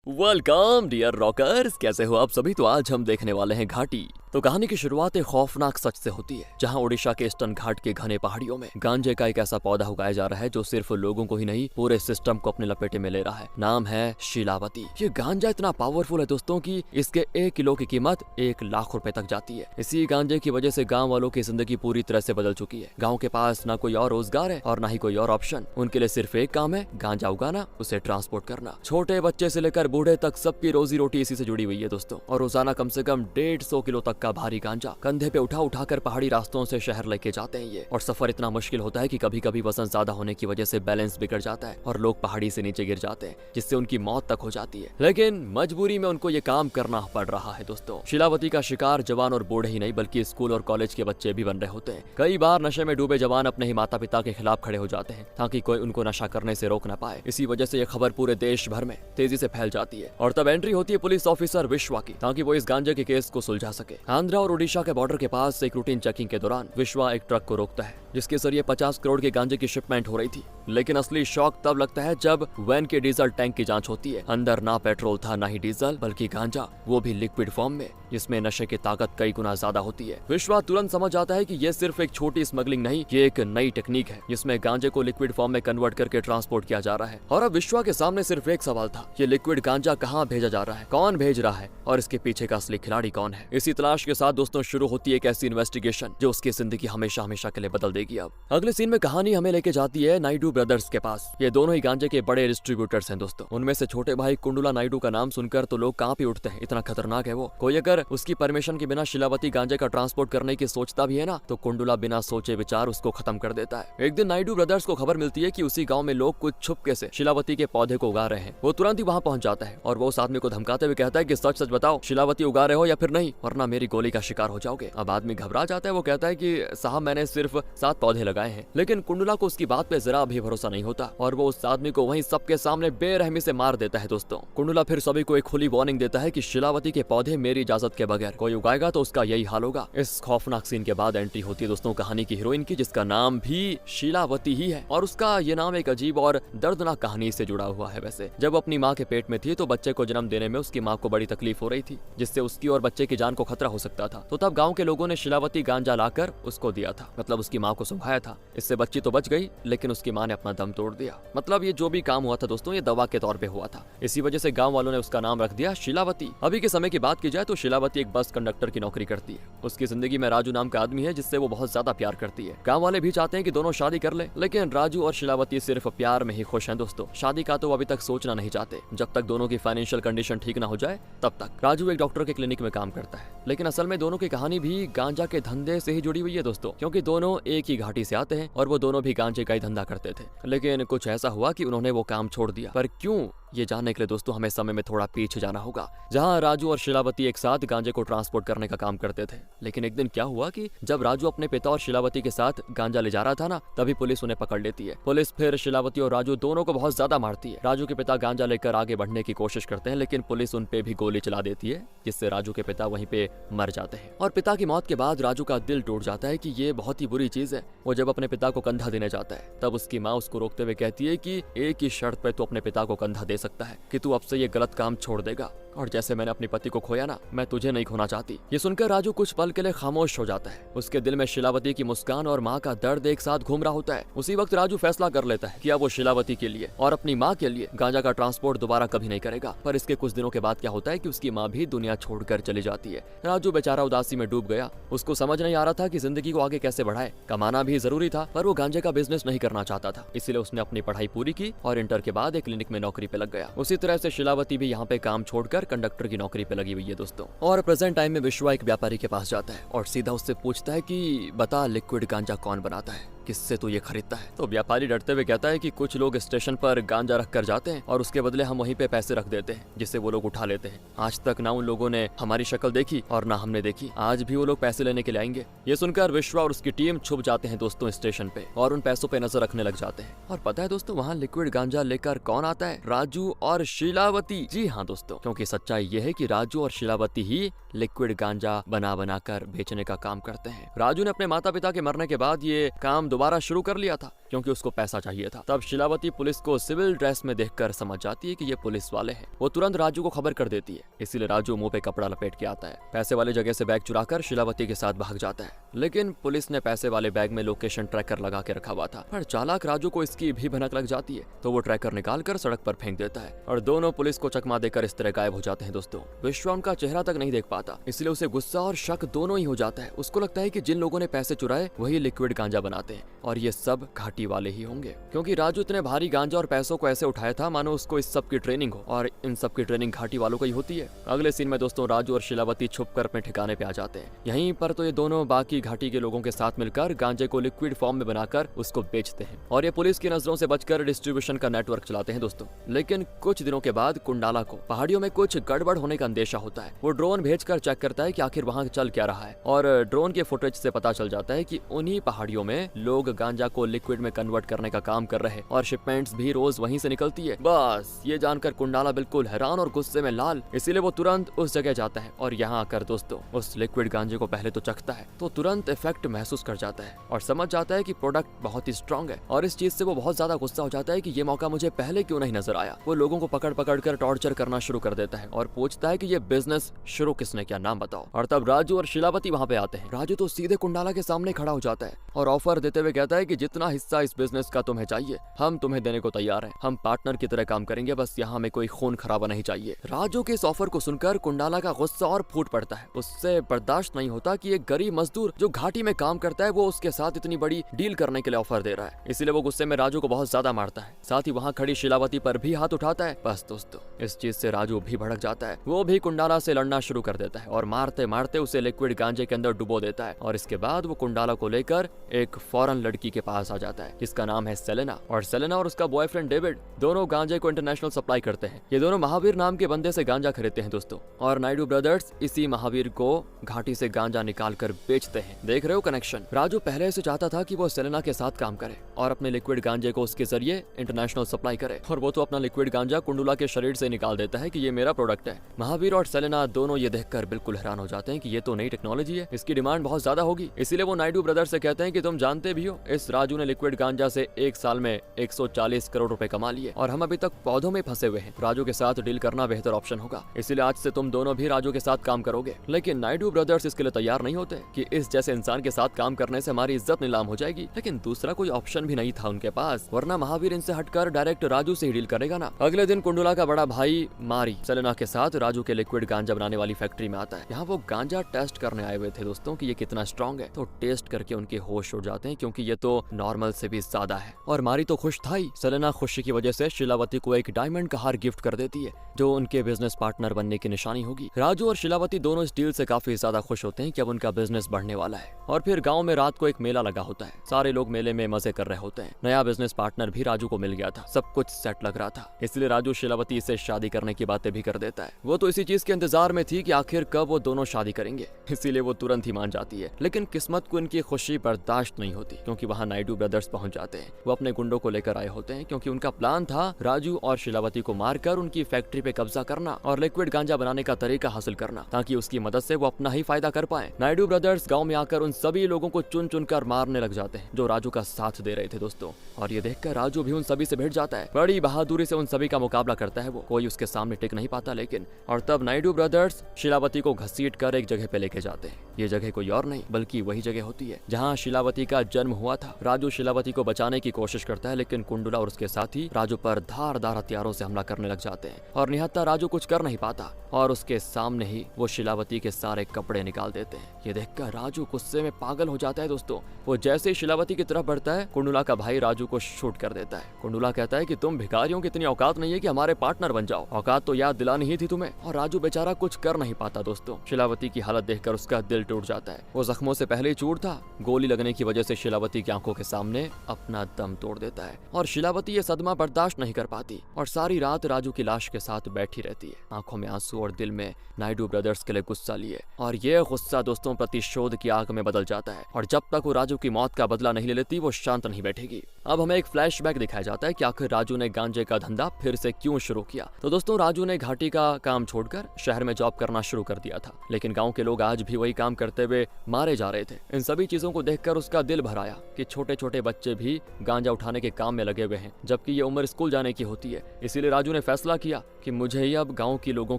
Welcome dear rockers, कैसे हो आप सभी। तो आज हम देखने वाले हैं घाटी। तो कहानी की शुरुआत एक खौफनाक सच से होती है, जहां ओडिशा के ईस्टर्न घाट के घने पहाड़ियों में गांजे का एक ऐसा पौधा उगाया जा रहा है जो सिर्फ लोगों को ही नहीं पूरे सिस्टम को अपने लपेटे में ले रहा है। नाम है शीलावती। ये गांजा इतना पावरफुल है दोस्तों कि इसके 1 किलो की कीमत 1 लाख रुपए तक जाती है। इसी गांजे की वजह से गाँव वालों की जिंदगी पूरी तरह से बदल चुकी है। गाँव के पास ना कोई और रोजगार है और ना ही कोई और ऑप्शन। उनके लिए सिर्फ एक काम है, गांजा उगाना, उसे ट्रांसपोर्ट करना। छोटे बच्चे से लेकर बूढ़े तक सबकी रोजी रोटी इसी से जुड़ी हुई है दोस्तों। और रोजाना कम से कम 150 किलो तक का भारी गांजा कंधे पे उठा उठा कर पहाड़ी रास्तों से शहर लेके जाते हैं ये। और सफर इतना मुश्किल होता है कि कभी कभी वजन ज्यादा होने की वजह से बैलेंस बिगड़ जाता है और लोग पहाड़ी से नीचे गिर जाते हैं, जिससे उनकी मौत तक हो जाती है। लेकिन मजबूरी में उनको ये काम करना पड़ रहा है दोस्तों। शीलावती का शिकार जवान और बूढ़े ही नहीं बल्कि स्कूल और कॉलेज के बच्चे भी बन रहे होते हैं। कई बार नशे में डूबे जवान अपने ही माता पिता के खिलाफ खड़े हो जाते हैं ताकि कोई उनको नशा करने से रोक न पाए। इसी वजह से ये खबर पूरे देश भर में तेजी से फैल जाती है और तब एंट्री होती है पुलिस ऑफिसर विश्वा की, ताकि वो इस गांजे के केस को सुलझा सके। आंध्रा और ओडिशा के बॉर्डर के पास एक रूटीन चेकिंग के दौरान विश्वा एक ट्रक को रोकता है जिसके जरिए 50 करोड़ के गांजे की शिपमेंट हो रही थी। लेकिन असली शॉक तब लगता है जब वैन के डीजल टैंक की जांच होती है। अंदर ना पेट्रोल था ना ही डीजल, बल्कि गांजा, वो भी लिक्विड फॉर्म में, जिसमें नशे की ताकत कई गुना ज्यादा होती है। विश्वा तुरंत समझ आता है कि ये सिर्फ एक छोटी स्मगलिंग नहीं, ये एक नई टेक्निक है जिसमें गांजे को लिक्विड फॉर्म में कन्वर्ट करके ट्रांसपोर्ट किया जा रहा है। और अब विश्वा के सामने सिर्फ एक सवाल था, ये लिक्विड गांजा कहाँ भेजा जा रहा है, कौन भेज रहा है और इसके पीछे का असली खिलाड़ी कौन है। इसी तलाश के साथ दोस्तों शुरू होती है एक ऐसी इन्वेस्टिगेशन जो उसकी जिंदगी हमेशा हमेशा के लिए बदल देगी। अब अगले सीन में कहानी हमें लेके जाती है नायडू ब्रदर्स के पास। ये दोनों ही गांजे के बड़े डिस्ट्रीब्यूटर्स हैं दोस्तों। उनमें से छोटे भाई कुंडुला नायडू का नाम सुनकर तो लोग कांप ही उठते हैं, इतना खतरनाक है वो। कोई अगर उसकी परमिशन के बिना शीलावती गांजे का ट्रांसपोर्ट करने की सोचता भी है ना, तो कुंडुला बिना सोचे विचार उसको खत्म कर देता है। एक दिन नायडू ब्रदर्स को खबर मिलती है कि उसी गाँव में लोग कुछ छुपके से शीलावती के पौधे को उगा रहे हैं। वो तुरंत ही वहाँ पहुंच जाता है और वो उस आदमी को धमकाते हुए कहता है कि सच सच बताओ, शीलावती उगा रहे हो या फिर नहीं, वरना मेरी गोली का शिकार हो जाओगे। अब आदमी घबरा जाता है। वो कहता है कि साहब मैंने सिर्फ 7 पौधे लगाए हैं। लेकिन कुंडुला को उसकी बात पे जरा भी भरोसा नहीं होता और वो उस आदमी को वहीं सबके सामने बेरहमी से मार देता है दोस्तों। कुंडुला फिर सभी को एक खुली वार्निंग देता है कि शीलावती के पौधे मेरी इजाजत के बगैर कोई उगाएगा तो उसका यही हाल होगा। इस खौफनाक सीन के बाद एंट्री होती है दोस्तों कहानी की हीरोइन की, जिसका नाम भी शीलावती ही है। और उसका ये नाम एक अजीब और दर्दनाक कहानी से जुड़ा हुआ है। वैसे जब अपनी माँ के पेट में थी तो बच्चे को जन्म देने में उसकी माँ को बड़ी तकलीफ हो रही थी, जिससे उसकी और बच्चे की जान को खतरा हो सकता था। तो तब गाँव के लोगों ने शीलावती गांजा लाकर उसको दिया था, मतलब उसकी माँ को सुंघाया था। इससे बच्ची तो बच गई, लेकिन उसकी माँ ने अपना दम तोड़ दिया। मतलब ये जो भी काम हुआ था दोस्तों, ये दवा के तौर पे हुआ था। इसी वजह से गांव वालों ने उसका नाम रख दिया शीलावती। अभी के समय की बात की जाए तो शीलावती एक बस कंडक्टर की नौकरी करती है। उसकी जिंदगी में राजू नाम का आदमी है जिससे वो बहुत ज्यादा प्यार करती है। गांव वाले भी चाहते हैं कि दोनों शादी कर ले, लेकिन राजू और शीलावती सिर्फ प्यार में ही खुश हैं दोस्तों। शादी का तो अभी तक सोचना नहीं चाहते। जब तक दोनों की फाइनेंशियल कंडीशन ठीक ना हो जाए तब तक। राजू एक डॉक्टर के क्लिनिक में काम करता है, लेकिन असल में दोनों की कहानी भी गांजा के धंधे से ही जुड़ी हुई है दोस्तों, क्योंकि दोनों एक ही घाटी से आते हैं और वो दोनों भी गांजे का ही धंधा करते थे। लेकिन कुछ ऐसा हुआ कि उन्होंने वो काम छोड़ दिया। पर क्यों, ये जानने के लिए दोस्तों हमें समय में थोड़ा पीछे जाना होगा, जहां राजू और शीलावती एक साथ गांजे को ट्रांसपोर्ट करने का काम करते थे। लेकिन एक दिन क्या हुआ कि जब राजू अपने पिता और शीलावती के साथ गांजा ले जा रहा था ना, तभी पुलिस उन्हें पकड़ लेती है। पुलिस फिर शीलावती और राजू दोनों को बहुत ज्यादा मारती है। राजू के पिता गांजा लेकर आगे बढ़ने की कोशिश करते हैं, लेकिन पुलिस उन पे भी गोली चला देती है, जिससे राजू के पिता वहीं पे मर जाते हैं। और पिता की मौत के बाद राजू का दिल टूट जाता है कि ये बहुत ही बुरी चीज है। वो जब अपने पिता को कंधा देने जाता है तब उसकी माँ उसको रोकते हुए कहती है कि एक ही शर्त पे तू अपने पिता को कंधा दे सकता है, कि तू अब से ये गलत काम छोड़ देगा, और जैसे मैंने अपने पति को खोया ना, मैं तुझे नहीं खोना चाहती। ये सुनकर राजू कुछ पल के लिए खामोश हो जाता है। उसके दिल में शीलावती की मुस्कान और माँ का दर्द एक साथ घूम रहा होता है। उसी वक्त राजू फैसला कर लेता है कि अब वो शीलावती के लिए और अपनी माँ के लिए गांजा का ट्रांसपोर्ट दोबारा कभी नहीं करेगा। पर इसके कुछ दिनों के बाद क्या होता है कि उसकी माँ भी दुनिया छोड़कर चली जाती है। राजू बेचारा उदासी में डूब गया। उसको समझ नहीं आ रहा था कि जिंदगी को आगे कैसे बढ़ाए। कमाना भी जरूरी था, पर वो गांजे का बिजनेस नहीं करना चाहता था। इसलिए उसने अपनी पढ़ाई पूरी की और इंटर के बाद एक क्लिनिक में नौकरी पे लग गया। उसी तरह से शीलावती भी यहाँ पे काम छोड़कर कंडक्टर की नौकरी पे लगी हुई है दोस्तों। और प्रेजेंट टाइम में विश्वा एक व्यापारी के पास जाता है और सीधा उससे पूछता है कि बता लिक्विड गांजा कौन बनाता है, किससे तू ये खरीदता है। तो व्यापारी डरते हुए कहता है कि कुछ लोग स्टेशन पर गांजा रख कर जाते हैं और उसके बदले हम वहीं पे पैसे रख देते हैं, जिससे वो लोग उठा लेते हैं। आज तक ना उन लोगों ने हमारी शक्ल देखी और ना हमने देखी, आज भी वो लोग पैसे लेने के लिए आएंगे। ये सुनकर विश्वा और उसकी टीम छुप जाते हैं दोस्तों स्टेशन पे और उन पैसों पे नजर रखने लग जाते हैं। और पता है दोस्तों वहाँ लिक्विड गांजा लेकर कौन आता है? राजू और शीलावती। जी हाँ दोस्तों, क्योंकि सच्चाई ये है कि राजू और शीलावती ही लिक्विड गांजा बना कर बेचने का काम करते हैं। राजू ने अपने माता पिता के मरने के बाद ये काम दोबारा शुरू कर लिया था क्योंकि उसको पैसा चाहिए था। तब शीलावती पुलिस को सिविल ड्रेस में देखकर समझ जाती है कि ये पुलिस वाले हैं। वो तुरंत राजू को खबर कर देती है, इसीलिए राजू मुंह पे कपड़ा लपेट के आता है। पैसे वाले जगह से बैग चुराकर शीलावती के साथ भाग जाता है, लेकिन पुलिस ने पैसे वाले बैग में लोकेशन ट्रैकर लगा के रखा हुआ था। पर चालाक राजू को इसकी भी भनक लग जाती है, तो वो ट्रैकर निकालकर सड़क पर फेंक देता है और दोनों पुलिस को चकमा देकर इस तरह गायब हो जाते हैं। दोस्तों, विश्वा उनका चेहरा तक नहीं देख पाता, इसलिए उसे गुस्सा और शक दोनों ही हो जाता है। उसको लगता है कि जिन लोगों ने पैसे चुराए वही लिक्विड गांजा बनाते हैं और ये सब घाटी वाले ही होंगे, क्योंकि राजू इतने भारी गांजा और पैसों को ऐसे उठाया था मानो उसको इस सब की ट्रेनिंग हो, और इन सब की ट्रेनिंग घाटी वालों को ही होती है। अगले सीन में दोस्तों राजू और शीलावती छुपकर अपने ठिकाने पे आ जाते हैं। यहीं पर तो ये दोनों बाकी घाटी के लोगों के साथ मिलकर गांजे को लिक्विड फॉर्म में बनाकर उसको बेचते हैं और ये पुलिस की नजरों से बचकर डिस्ट्रीब्यूशन का नेटवर्क चलाते हैं। दोस्तों, लेकिन कुछ दिनों के बाद कुंडाला को पहाड़ियों में कुछ गड़बड़ होने का अंदेशा होता है। वो ड्रोन भेजकर चेक करता है कि आखिर वहाँ चल क्या रहा है, और ड्रोन के फुटेज से पता चल जाता है कि उन्हीं पहाड़ियों में लोग गांजा को लिक्विड में कन्वर्ट करने का काम कर रहे हैं और शिपमेंट्स भी रोज वहीं से निकलती है। बस ये जानकर कुंडाला बिल्कुल हैरान और गुस्से में लाल, इसीलिए वो तुरंत उस जगह जाता है और यहाँ आकर दोस्तों उस लिक्विड गांजे को पहले तो चखता है तो तुरंत इफेक्ट महसूस कर जाता है और समझ जाता है कि प्रोडक्ट बहुत ही स्ट्रांग है, और इस चीज से वो बहुत ज्यादा गुस्सा हो जाता है कि ये मौका मुझे पहले क्यों नहीं नजर आया। वो लोगों को पकड़ पकड़ कर टॉर्चर करना शुरू कर देता है और पूछता है कि ये बिजनेस शुरू किसने किया, नाम बताओ। और तब राजू और शीलावती वहाँ पे आते हैं। राजू तो सीधे कुंडाला के सामने खड़ा हो जाता है और ऑफर देते हुए कहता है कि जितना हिस्सा इस बिजनेस का तुम्हें चाहिए हम तुम्हें देने को तैयार हैं, हम पार्टनर की तरह काम करेंगे, बस यहाँ हमें कोई खून खराबा नहीं चाहिए। राजू के इस ऑफर को सुनकर कुंडाला का गुस्सा और फूट पड़ता है। उससे बर्दाश्त नहीं होता कि एक गरीब मजदूर जो घाटी में काम करता है वो उसके साथ इतनी बड़ी डील करने के लिए ऑफर दे रहा है, इसीलिए वो गुस्से में राजू को बहुत ज्यादा मारता है, साथ ही वहाँ खड़ी शीलावती पर भी हाथ उठाता है। बस दोस्तों इस चीज से राजू भी भड़क जाता है। वो भी कुंडाला से लड़ना शुरू कर देता है और मारते मारते उसे लिक्विड गांजे के अंदर डुबो देता है, और इसके बाद वो कुंडाला को लेकर एक फॉरेन लड़की के पास आ जाता है जिसका नाम है सेलेना, और सेलेना और उसका बॉयफ्रेंड डेविड दोनों गांजे को इंटरनेशनल सप्लाई करते हैं। ये दोनों महावीर नाम के बंदे से गांजा खरीदते हैं दोस्तों, और नायडू ब्रदर्स इसी महावीर को घाटी से गांजा निकाल कर बेचते हैं। देख रहे हो कनेक्शन। राजू पहले से चाहता था कि वो सेलेना के साथ काम करे और अपने लिक्विड गांजे को उसके जरिए इंटरनेशनल सप्लाई करे, और वो तो अपना लिक्विड गांजा कुंडुला के शरीर से निकाल देता है कि ये मेरा प्रोडक्ट है। महावीर और सेलेना दोनों ये देखकर बिल्कुल हैरान हो जाते हैं कि ये तो नई टेक्नोलॉजी है, इसकी डिमांड बहुत ज्यादा होगी। इसीलिए वो नायडू ब्रदर्स से कहते हैं कि तुम जानते भी हो इस राजू ने लिक्विड गांजा से एक साल में 140 करोड़ रुपए कमा लिए और हम अभी तक पौधों में फंसे हुए हैं। राजू के साथ डील करना बेहतर ऑप्शन होगा, इसलिए आज से तुम दोनों भी राजू के साथ काम करोगे। लेकिन नायडू ब्रदर्स इसके लिए तैयार नहीं होते कि इस जैसे इंसान के साथ काम करने से हमारी इज्जत नीलाम हो जाएगी, लेकिन दूसरा कोई ऑप्शन भी नहीं था उनके पास, वरना महावीर इनसे हटकर डायरेक्ट राजू से ही डील करेगा ना। अगले दिन कुंडुला का बड़ा भाई मारी सेलेना के साथ राजू के लिक्विड गांजा बनाने वाली फैक्ट्री में आता है। यहाँ वो गांजा टेस्ट करने आए हुए थे दोस्तों कि ये कितना स्ट्रॉन्ग है, तो टेस्ट करके उनके होश उड़ जाते हैं क्योंकि ये तो नॉर्मल से भी ज्यादा है। और मारी तो खुश था ही। सेलेना खुशी की वजह से शीलावती को एक डायमंड का हार गिफ्ट कर देती है जो उनके बिजनेस पार्टनर बनने की निशानी होगी। राजू और शीलावती दोनों इस डील से काफी ज्यादा खुश होते हैं कि अब उनका बिजनेस बढ़ने वाला है। और फिर गांव में रात को एक मेला लगा होता है, सारे लोग मेले में मजे कर रहे होते हैं। नया बिजनेस पार्टनर भी राजू को मिल गया था, सब कुछ सेट लग रहा था, इसलिए राजू शीलावती से शादी करने की बातें भी कर देता है। वो तो इसी चीज के इंतजार में थी कि आखिर कब वो दोनों शादी करेंगे, इसीलिए वो तुरंत ही मान जाती है। लेकिन किस्मत को इनकी खुशी बर्दाश्त नहीं होती क्योंकि वहाँ नायडू ब्रदर्स पहुंच जाते हैं। वो अपने गुंडों को लेकर आए होते हैं क्योंकि उनका प्लान था राजू और शीलावती को मारकर उनकी फैक्ट्री पे कब्जा करना और लिक्विड गांजा बनाने का तरीका हासिल करना ताकि उसकी मदद से वो अपना ही फायदा कर पाए। नायडू ब्रदर्स गांव में आकर उन सभी लोगों को चुन चुन कर मारने लग जाते हैं जो राजू का साथ दे रहे थे दोस्तों, और ये देखकर राजू भी उन सभी से भिड़ जाता है। बड़ी बहादुरी से उन सभी का मुकाबला करता है वो, कोई उसके सामने टिक नहीं पाता। लेकिन और तब नायडू ब्रदर्स शीलावती को घसीट कर एक जगह पे लेके जाते हैं। ये जगह कोई और नहीं बल्कि वही जगह होती है जहाँ शीलावती का जन्म हुआ था। राजू शीलावती को बचाने की कोशिश करता है लेकिन कुंडुला और उसके साथी राजू पर धारदार हथियारों से हमला करने लग जाते हैं और निहत्था राजू कुछ कर नहीं पाता और उसके सामने ही वो शीलावती के सारे कपड़े निकाल देते हैं। ये देखकर राजू गुस्से में पागल हो जाता है दोस्तों। वो जैसे ही शीलावती की तरफ बढ़ता है कुंडुला का भाई राजू को शूट कर देता है। कुंडुला कहता है कि तुम भिखारियों की इतनी औकात नहीं है कि हमारे पार्टनर बन जाओ, औकात तो याद दिलानी ही थी तुम्हें। और राजू बेचारा कुछ कर नहीं पाता दोस्तों। शीलावती की हालत देखकर उसका दिल टूट जाता है। वो जख्मों से पहले ही चूर था, गोली लगने की वजह से शीलावती की आंखों के सामने अपना दम तोड़ देता है और शीलावती ये सदमा बर्दाश्त नहीं कर पाती और सारी रात राजू की लाश के साथ बैठी रहती है, आंखों में आंसू और दिल में नायडू ब्रदर्स के लिए गुस्सा लिए। और ये गुस्सा दोस्तों प्रतिशोध की आग में बदल जाता है और जब तक वो राजू की मौत का बदला नहीं ले लेती वो शांत नहीं बैठेगी। अब हमें एक फ्लैशबैक दिखाया जाता है कि आखिर राजू ने गांजे का धंधा फिर से क्यों शुरू किया। तो दोस्तों, राजू ने घाटी का काम छोड़कर शहर में जॉब करना शुरू कर दिया था, लेकिन गांव के लोग आज भी वही काम करते हुए मारे जा रहे थे। इन सभी चीजों को देखकर उसका दिल भर आया कि छोटे छोटे बच्चे भी गांजा उठाने के काम में लगे हुए हैं, जबकि ये उम्र स्कूल जाने की होती है। इसीलिए राजू ने फैसला किया कि मुझे ही अब गांव के लोगों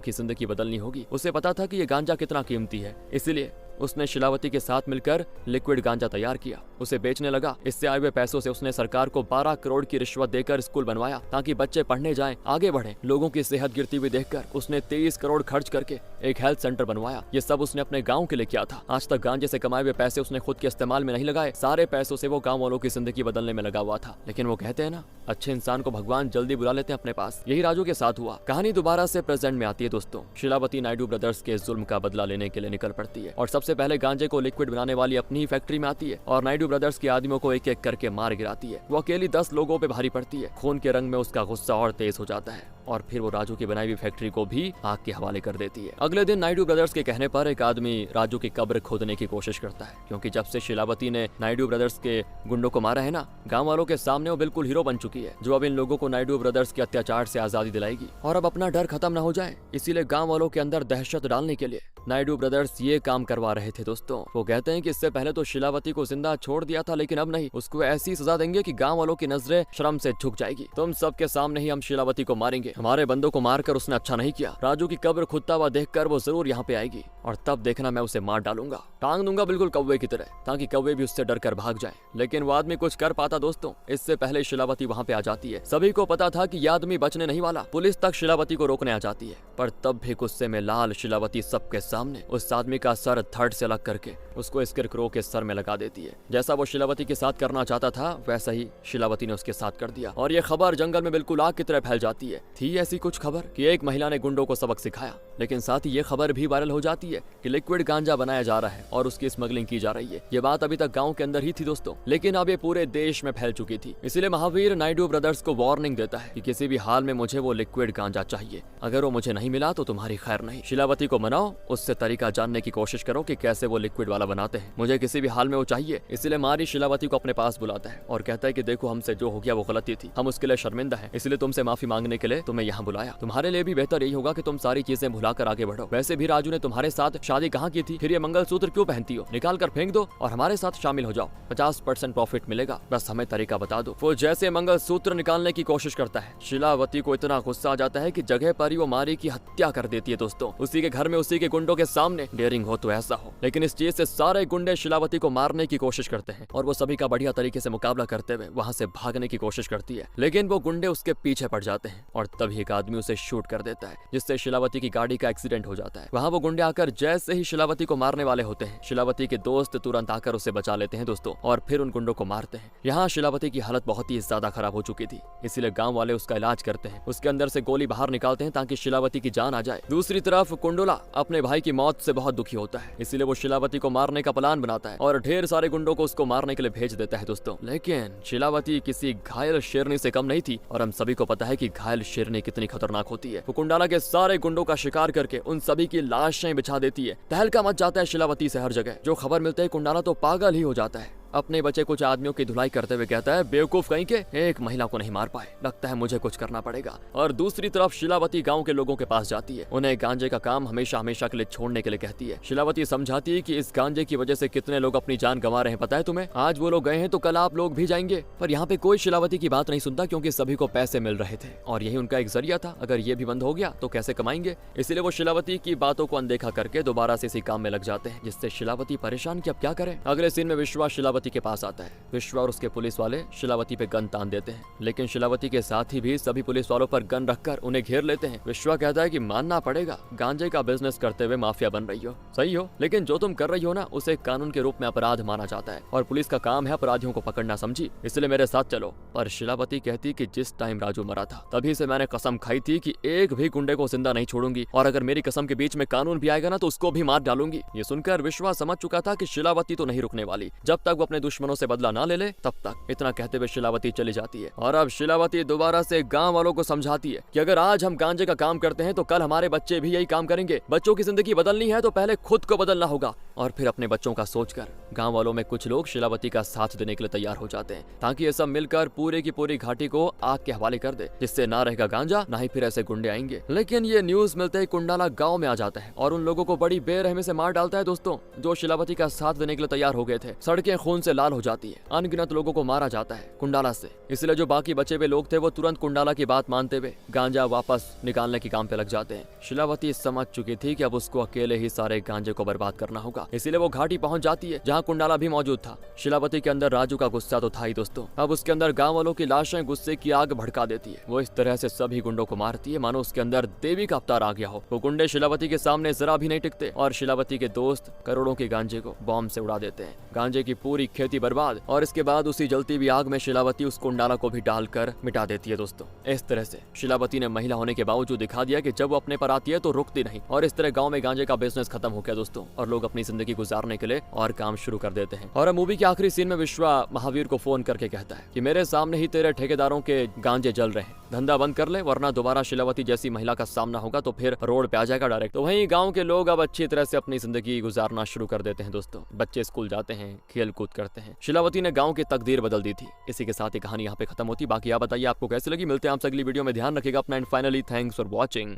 की जिंदगी बदलनी होगी। उसे पता था कि ये गांजा कितना कीमती है, इसलिए उसने शिलावती के साथ मिलकर लिक्विड गांजा तैयार किया, उसे बेचने लगा। इससे आए हुए पैसों से उसने सरकार को 12 करोड़ की रिश्वत देकर स्कूल बनवाया ताकि बच्चे पढ़ने जाएं, आगे बढ़ें। लोगों की सेहत गिरती हुई देखकर उसने 23 करोड़ खर्च करके एक हेल्थ सेंटर बनवाया। ये सब उसने अपने गाँव के लिए किया था। आज तक गांजे से कमाए हुए पैसे उसने खुद के इस्तेमाल में नहीं लगाए, सारे पैसों से वो गाँव वालों की जिंदगी बदलने में लगा हुआ था। लेकिन वो कहते हैं ना, अच्छे इंसान को भगवान जल्दी बुला लेते हैं अपने पास। यही राजू के साथ हुआ। कहानी दोबारा से प्रेजेंट में आती है दोस्तों। शिलावती नायडू ब्रदर्स के जुल्म का बदला लेने के लिए निकल पड़ती है और सबसे पहले गांजे को लिक्विड बनाने वाली अपनी ही फैक्ट्री में आती है और नायडू ब्रदर्स के आदमियों को एक एक करके मार गिराती है। वो अकेली 10 लोगों पे भारी पड़ती है। खून के रंग में उसका गुस्सा और तेज हो जाता है और फिर वो राजू की बनाई हुई फैक्ट्री को भी आग के हवाले कर देती है। अगले दिन नायडू ब्रदर्स के कहने पर एक आदमी राजू की कब्र खोदने की कोशिश करता है, क्योंकि जब से शिलावती ने नायडू ब्रदर्स के गुंडों को मारा है ना, गाँव वालों के सामने वो बिल्कुल हीरो बन चुकी है, जो अब इन लोगों को नायडू ब्रदर्स के अत्याचार से आजादी दिलाएगी और अब अपना डर खत्म न हो जाए। इसीलिए गाँव वालों के अंदर दहशत डालने के लिए नायडू ब्रदर्स ये काम करवा रहे थे दोस्तों। वो कहते हैं कि इससे पहले तो शिलावती को जिंदा छोड़ दिया था, लेकिन अब नहीं, उसको ऐसी सजा देंगे कि गांव वालों की नजरें शर्म से झुक जाएगी। तुम सबके सामने ही हम शिलावती को मारेंगे। हमारे बंदों को मारकर उसने अच्छा नहीं किया। राजू की कब्र खुदता हुआ देखकर वो जरूर यहाँ पे आएगी और तब देखना मैं उसे मार डालूंगा, टांग दूंगा बिल्कुल कौवे की तरह, ताकि कौवे भी उससे डर कर भाग जाए। लेकिन वो आदमी कुछ कर पाता दोस्तों। इससे पहले शिलावती वहाँ पे आ जाती है। सभी को पता था कि यह आदमी बचने नहीं वाला। पुलिस तक शिलावती को रोकने आ जाती है, पर तब भी गुस्से में लाल शिलावती सबके सामने उस आदमी का सर धड़ से अलग करके उसको स्केरक्रो के सर में लगा देती है। जैसा वो शिलावती के साथ करना चाहता था वैसा ही शिलावती ने उसके साथ कर दिया और ये खबर जंगल में बिल्कुल आग की तरह फैल जाती है। थी ऐसी कुछ खबर कि एक महिला ने गुंडों को सबक सिखाया, लेकिन साथ ही ये खबर भी वायरल हो जाती है कि लिक्विड गांजा बनाया जा रहा है और उसकी स्मगलिंग की जा रही है। ये बात अभी तक गाँव के अंदर ही थी दोस्तों, लेकिन अब ये पूरे देश में फैल चुकी थी। इसीलिए महावीर नायडू ब्रदर्स को वार्निंग देता है कि किसी भी हाल में मुझे वो लिक्विड गांजा चाहिए। अगर वो मुझे नहीं मिला तो तुम्हारी खैर नहीं। शिलावती को मनाओ, उससे तरीका जानने की कोशिश करो कि कैसे वो लिक्विड वाला बनाते हैं। मुझे किसी भी हाल में वो चाहिए। इसलिए मारी शिलावती को अपने पास बुलाता है और कहता है कि देखो, हमसे जो हो गया वो गलती थी, हम उसके लिए शर्मिंदा हैं, इसलिए तुमसे माफी मांगने के लिए तुम्हें यहाँ बुलाया। तुम्हारे लिए भी बेहतर यही होगा कि तुम सारी चीजें भुलाकर आगे बढ़ो। वैसे भी राजू ने तुम्हारे साथ शादी कहाँ की थी, फिर ये मंगलसूत्र क्यों पहनती हो? निकाल कर फेंक दो और हमारे साथ शामिल हो जाओ। 50% प्रॉफिट मिलेगा, बस हमें तरीका बता दो। वो जैसे मंगलसूत्र निकालने की कोशिश करता है, शिलावती को इतना गुस्सा आ जाता है कि जगह पर ही वो मारी की हत्या कर देती है दोस्तों। उसी के घर में उसी के गुंडों के सामने। डेयरिंग हो तो ऐसा हो, लेकिन इस चीज से सारे गुंडे शिलावती को मारने की कोशिश करते हैं और वो सभी का बढ़िया तरीके से मुकाबला करते हुए वहां से भागने की कोशिश करती है, लेकिन वो गुंडे उसके पीछे पड़ जाते हैं और तभी एक आदमी उसे शूट कर देता है, जिससे शिलावती की गाड़ी का एक्सीडेंट हो जाता है। वहां वो गुंडे आकर जैसे ही शिलावती को मारने वाले होते हैं, शिलावती के दोस्त तुरंत आकर उसे बचा लेते हैं दोस्तों और फिर उन गुंडों को मारते हैं। यहाँ शिलावती की हालत बहुत ही ज्यादा खराब हो चुकी थी, इसीलिए गाँव वाले उसका इलाज करते हैं। उसके अंदर से गोली बाहर निकालते हैं ताकि शिलावती की जान आ जाए। दूसरी तरफ कुंडुला अपने भाई की मौत से बहुत दुखी होता है, इसीलिए वो शिलावती को मारने का प्लान बनाता है और ढेर सारे गुंडों को उसको मारने के लिए भेज देता है दोस्तों। लेकिन शिलावती किसी घायल शेरनी से कम नहीं थी और हम सभी को पता है कि घायल शेरनी कितनी खतरनाक होती है। वो कुंडाला के सारे गुंडों का शिकार करके उन सभी की लाशें बिछा देती है। तहलका मच जाता है शिलावती से हर जगह। जो खबर मिलते ही कुंडाला तो पागल ही हो जाता है। अपने बचे कुछ आदमियों की धुलाई करते हुए कहता है, बेवकूफ कहीं के, एक महिला को नहीं मार पाए, लगता है मुझे कुछ करना पड़ेगा। और दूसरी तरफ शिलावती गांव के लोगों के पास जाती है, उन्हें गांजे का काम हमेशा हमेशा के लिए छोड़ने के लिए कहती है। शिलावती समझाती है कि इस गांजे की वजह से कितने लोग अपनी जान गंवा रहे हैं, पता है तुम्हें? आज वो लोग गए हैं तो कल आप लोग भी जाएंगे। पर यहाँ पे कोई शिलावती की बात नहीं सुनता, क्योंकि सभी को पैसे मिल रहे थे और यही उनका एक जरिया था। अगर ये भी बंद हो गया तो कैसे कमाएंगे? इसलिए वो शिलावती की बातों को अनदेखा करके दोबारा से इसी काम में लग जाते हैं, जिससे शिलावती परेशान कि अब क्या करे। अगले सीन में विश्वा शिलावती के पास आता है। विश्वा और उसके पुलिस वाले शिलावती पे गन तान देते हैं, लेकिन शिलावती के साथी भी सभी पुलिस वालों पर गन रखकर उन्हें घेर लेते हैं। विश्वा कहता है कि मानना पड़ेगा, गांजे का बिजनेस करते हुए माफिया बन रही हो, सही हो, लेकिन जो तुम कर रही हो ना, उसे कानून के रूप में अपराध माना जाता है और पुलिस का काम है अपराधियों को पकड़ना, समझी? इसलिए मेरे साथ चलो। पर शिलावती कहती कि जिस टाइम राजू मरा था तभी से मैंने कसम खाई थी कि एक भी गुंडे को जिंदा नहीं छोड़ूंगी और अगर मेरी कसम के बीच में कानून भी आएगा ना तो उसको भी मार डालूंगी। ये सुनकर विश्वा समझ चुका था कि शिलावती तो नहीं रुकने वाली। जब तक वो अपने दुश्मनों से बदला ना ले ले तब तक। इतना कहते हुए शिलावती चली जाती है और अब शिलावती दोबारा से गांव वालों को समझाती है कि अगर आज हम गांजे का काम करते हैं तो कल हमारे बच्चे भी यही काम करेंगे। बच्चों की जिंदगी बदलनी है तो पहले खुद को बदलना होगा। और फिर अपने बच्चों का सोचकर गांव वालों में कुछ लोग शिलावती का साथ देने के लिए तैयार हो जाते हैं ताकि ये सब मिलकर पूरे की पूरी घाटी को आग के हवाले कर दे, जिससे ना रहेगा गांजा ना ही फिर ऐसे गुंडे आएंगे। लेकिन ये न्यूज मिलते ही कुंडाला गांव में आ जाता है और उन लोगों को बड़ी बेरहमी से मार डालता है दोस्तों, जो शिलावती का साथ देने के लिए तैयार हो गए थे। सड़कें खून से लाल हो जाती है, अनगिनत लोगों को मारा जाता है कुंडाला से। इसलिए जो बाकी बचे हुए लोग थे वो तुरंत कुंडाला की बात मानते हुए गांजा वापस निकालने के काम पे लग जाते हैं। शिलावती समझ चुकी थी कि अब उसको अकेले ही सारे गांजे को बर्बाद करना होगा, इसीलिए वो घाटी पहुंच जाती है जहां कुंडाला भी मौजूद था। शिलावती के अंदर राजू का गुस्सा तो था ही दोस्तों, अब उसके अंदर गांव वालों की लाशें गुस्से की आग भड़का देती है। वो इस तरह से सभी गुंडों को मारती है मानो उसके अंदर देवी का अवतार आ गया हो। वो गुंडे शिलावती के सामने जरा भी नहीं टिकते और शिलावती के दोस्त करोड़ों के गांजे को बॉम्ब से उड़ा देते हैं। गांजे की पूरी खेती बर्बाद और इसके बाद उसी जलती हुई आग में शिलावती उस कुंडाला को भी डालकर मिटा देती है दोस्तों। इस तरह से शिलावती ने महिला होने के बावजूद दिखा दिया कि जब वो अपने पर आती है तो रुकती नहीं और इस तरह गांव में गांजे का बिजनेस खत्म हो गया दोस्तों और लोग अपनी जिंदगी गुजारने के लिए और काम शुरू कर देते हैं। और मूवी के आखिरी सीन में विश्वा महावीर को फोन करके कहता है कि मेरे सामने ही तेरे ठेकेदारों के गांजे जल रहे हैं, धंधा बंद कर ले वरना दोबारा शिलावती जैसी महिला का सामना होगा तो फिर रोड पे आ जाएगा डायरेक्ट। तो वहीं गांव के लोग अब अच्छी तरह से अपनी जिंदगी गुजारना शुरू कर देते हैं दोस्तों। बच्चे स्कूल जाते हैं, खेल कूद करते हैं। शिलावती ने गांव की तकदीर बदल दी थी। इसी के साथ ही कहानी यहाँ पे खत्म होती। बाकी आप बताइए आपको कैसी लगी। मिलते हैं आपसे अगली वीडियो में। ध्यान रखिएगा अपना and finally thanks for watching.